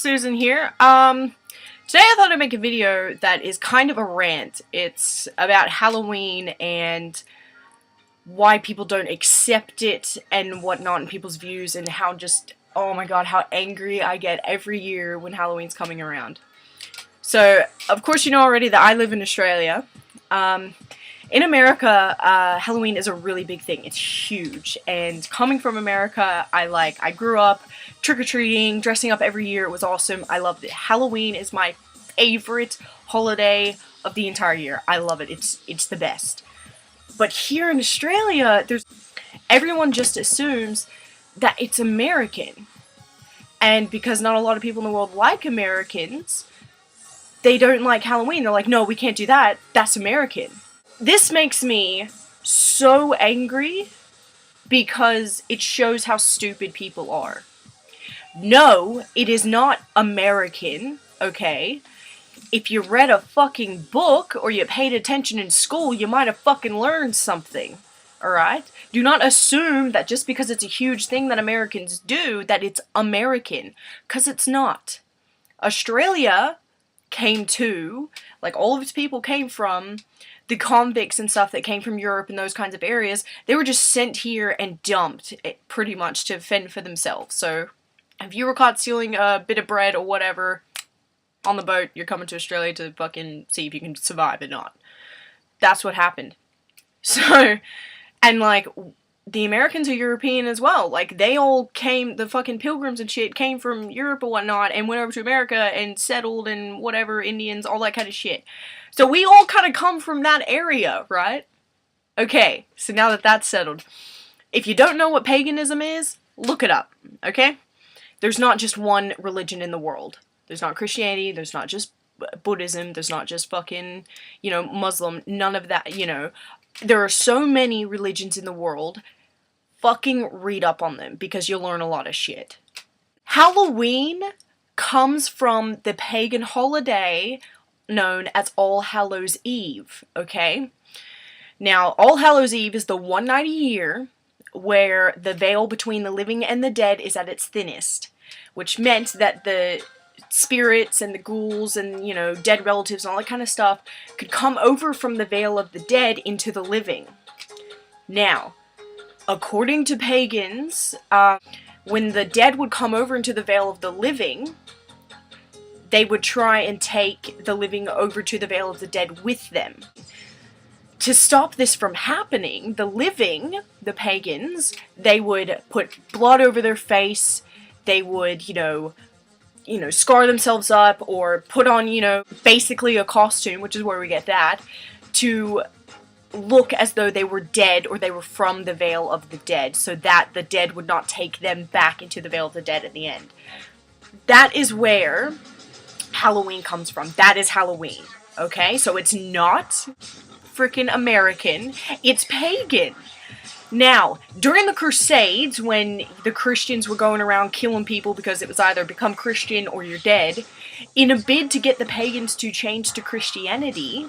Susan here. Today I thought I'd make a video that is kind of a rant. It's about Halloween and why people don't accept it and whatnot, and people's views, and how just, oh my god, how angry I get every year when Halloween's coming around. So, of course you know already that I live in Australia. In America, Halloween is a really big thing. It's huge. And coming from America, I grew up trick-or-treating, dressing up every year. It was awesome. I loved it. Halloween is my favorite holiday of the entire year. I love it. It's the best. But here in Australia, everyone just assumes that it's American. And because not a lot of people in the world like Americans, they don't like Halloween. They're like, no, we can't do that. That's American. This makes me so angry because it shows how stupid people are. No, it is not American, okay? If you read a fucking book or you paid attention in school, you might have fucking learned something, alright? Do not assume that just because it's a huge thing that Americans do, that it's American, because it's not. Australia came to, like all of its people came from, the convicts and stuff that came from Europe and those kinds of areas. They were just sent here and dumped, pretty much, to fend for themselves. So, if you were caught stealing a bit of bread or whatever on the boat, you're coming to Australia to fucking see if you can survive or not. That's what happened. So, and like, the Americans are European as well. Like, they all came, the fucking pilgrims and shit came from Europe or whatnot and went over to America and settled and whatever, Indians, all that kind of shit. So we all kind of come from that area, right? Okay, so now that that's settled, if you don't know what paganism is, look it up, okay? There's not just one religion in the world. There's not Christianity, there's not just Buddhism, there's not just fucking, Muslim, none of that, There are so many religions in the world. Fucking read up on them, because you'll learn a lot of shit. Halloween comes from the pagan holiday known as All Hallows Eve, okay? Now, All Hallows Eve is the one night a year where the veil between the living and the dead is at its thinnest, which meant that the spirits and the ghouls and, dead relatives and all that kind of stuff could come over from the veil of the dead into the living. Now, according to pagans, when the dead would come over into the veil of the living, they would try and take the living over to the veil of the dead with them. To stop this from happening, the living, the pagans, they would put blood over their face, they would, scar themselves up, or put on, basically a costume, which is where we get that, to look as though they were dead or they were from the veil of the dead, so that the dead would not take them back into the veil of the dead at the end. That is where Halloween comes from. That is Halloween, okay? So it's not freaking American, it's pagan. Now, during the Crusades, when the Christians were going around killing people because it was either become Christian or you're dead, in a bid to get the pagans to change to Christianity,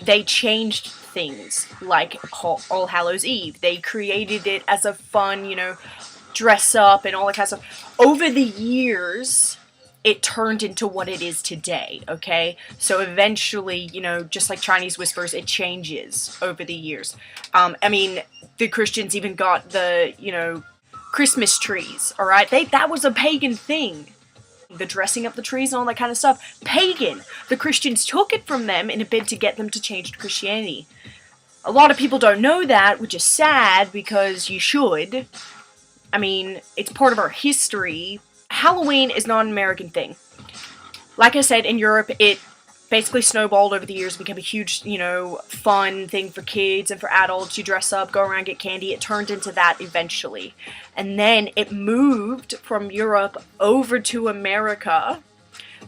they changed things, like All Hallows Eve. They created it as a fun, dress up and all that kind of stuff. Over the years, it turned into what it is today, okay? So eventually, just like Chinese whispers, it changes over the years. The Christians even got the, Christmas trees, alright? That was a pagan thing. The dressing up the trees and all that kind of stuff. Pagan! The Christians took it from them in a bid to get them to change to Christianity. A lot of people don't know that, which is sad, because you should. It's part of our history. Halloween is not an American thing. Like I said, in Europe, it basically snowballed over the years, became a huge, fun thing for kids and for adults. You dress up, go around, get candy. It turned into that eventually. And then it moved from Europe over to America,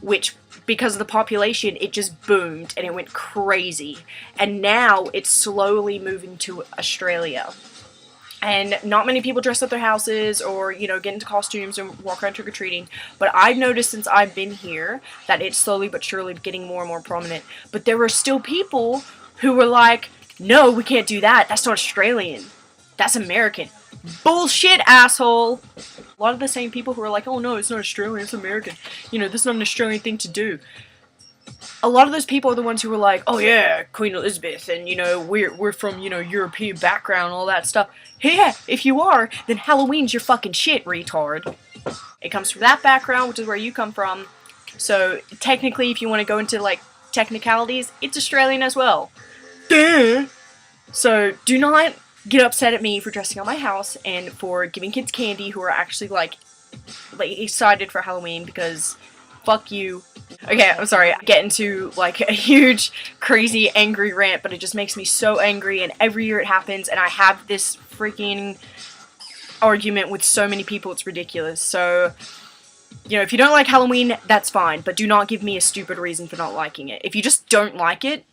which, because of the population, it just boomed and it went crazy. And now it's slowly moving to Australia. And not many people dress up their houses or, get into costumes and walk around trick-or-treating. But I've noticed since I've been here that it's slowly but surely getting more and more prominent. But there are still people who were like, no, we can't do that. That's not Australian. That's American. Bullshit, asshole. A lot of the same people who are like, oh no, it's not Australian, it's American. You know, this is not an Australian thing to do. A lot of those people are the ones who were like, oh yeah, Queen Elizabeth, and you know, we're from, you know, European background, all that stuff. Yeah, if you are, then Halloween's your fucking shit, retard. It comes from that background, which is where you come from. So, technically, if you want to go into, like, technicalities, it's Australian as well. Duh! So, do not get upset at me for dressing up my house and for giving kids candy who are actually, like excited for Halloween, because fuck you. Okay, I'm sorry, I get into, like, a huge, crazy, angry rant, but it just makes me so angry, and every year it happens, and I have this freaking argument with so many people, it's ridiculous. So, you know, if you don't like Halloween, that's fine, but do not give me a stupid reason for not liking it. If you just don't like it,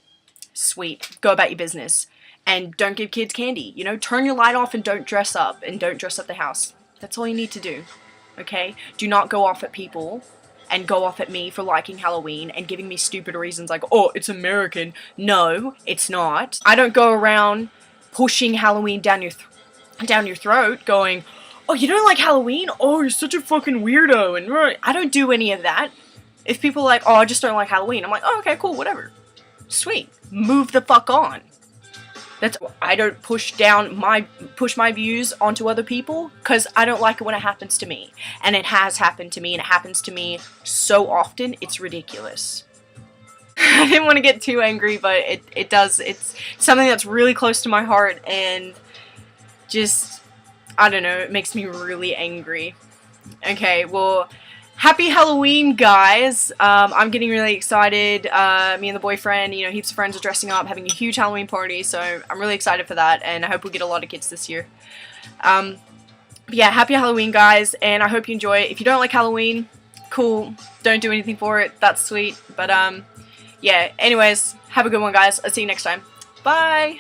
sweet, go about your business. And don't give kids candy, you know, turn your light off and don't dress up, and don't dress up the house. That's all you need to do, okay? Do not go off at people, and go off at me for liking Halloween, and giving me stupid reasons like, oh, it's American. No, it's not. I don't go around pushing Halloween down your throat, going, oh, you don't like Halloween? Oh, you're such a fucking weirdo, and I don't do any of that. If people are like, oh, I just don't like Halloween, I'm like, oh, okay, cool, whatever. Sweet. Move the fuck on. I don't push my views onto other people, because I don't like it when it happens to me. And it has happened to me, and it happens to me so often, it's ridiculous. I didn't want to get too angry, but it does. It's something that's really close to my heart, and just, I don't know, it makes me really angry. Okay, well, happy Halloween, guys. I'm getting really excited. Me and the boyfriend, you know, heaps of friends are dressing up, having a huge Halloween party, so I'm really excited for that, and I hope we get a lot of kids this year. But yeah, happy Halloween, guys, and I hope you enjoy it. If you don't like Halloween, cool. Don't do anything for it. That's sweet. But, yeah, anyways, have a good one, guys. I'll see you next time. Bye!